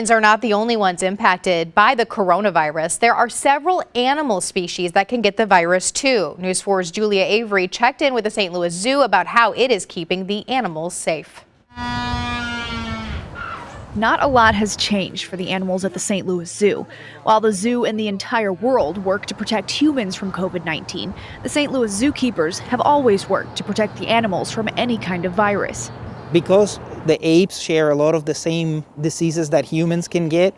Humans are not the only ones impacted by the coronavirus. There are several animal species that can get the virus too. News 4's Julia Avery checked in with the St. Louis Zoo about how it is keeping the animals safe. Not a lot has changed for the animals at the St. Louis Zoo. While the zoo and the entire world work to protect humans from COVID-19, the St. Louis zookeepers have always worked to protect the animals from any kind of virus. Because the apes share a lot of the same diseases that humans can get,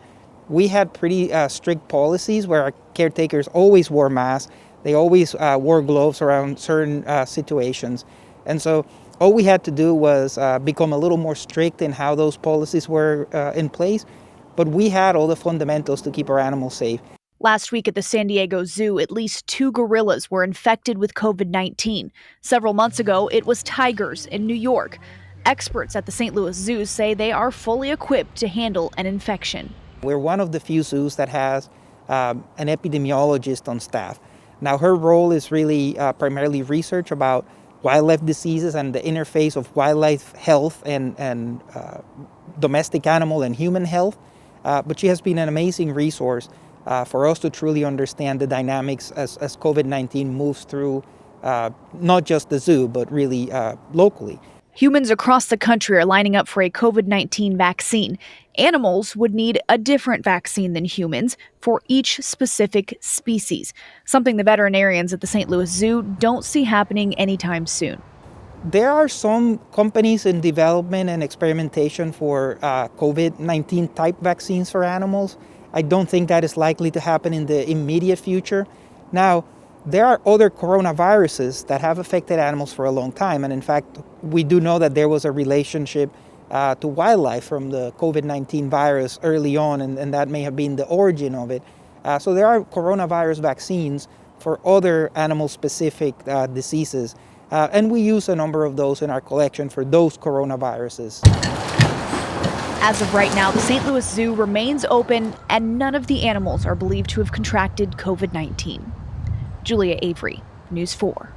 we had pretty strict policies where our caretakers always wore masks. They always wore gloves around certain situations. And so all we had to do was become a little more strict in how those policies were in place. But we had all the fundamentals to keep our animals safe. Last week at the San Diego Zoo, at least 2 gorillas were infected with COVID-19. Several months ago, it was tigers in New York. Experts at the St. Louis Zoo say they are fully equipped to handle an infection. We're one of the few zoos that has an epidemiologist on staff. Now, her role is really primarily research about wildlife diseases and the interface of wildlife health and domestic animal and human health. But she has been an amazing resource for us to truly understand the dynamics as COVID-19 moves through not just the zoo, but really locally. Humans across the country are lining up for a COVID-19 vaccine. Animals would need a different vaccine than humans for each specific species, something the veterinarians at the St. Louis Zoo don't see happening anytime soon. There are some companies in development and experimentation for COVID-19 type vaccines for animals. I don't think that is likely to happen in the immediate future. Now, there are other coronaviruses that have affected animals for a long time. And in fact, we do know that there was a relationship to wildlife from the COVID-19 virus early on, and that may have been the origin of it. So there are coronavirus vaccines for other animal-specific diseases. And we use a number of those in our collection for those coronaviruses. As of right now, the St. Louis Zoo remains open, and none of the animals are believed to have contracted COVID-19. Julia Avery, News 4.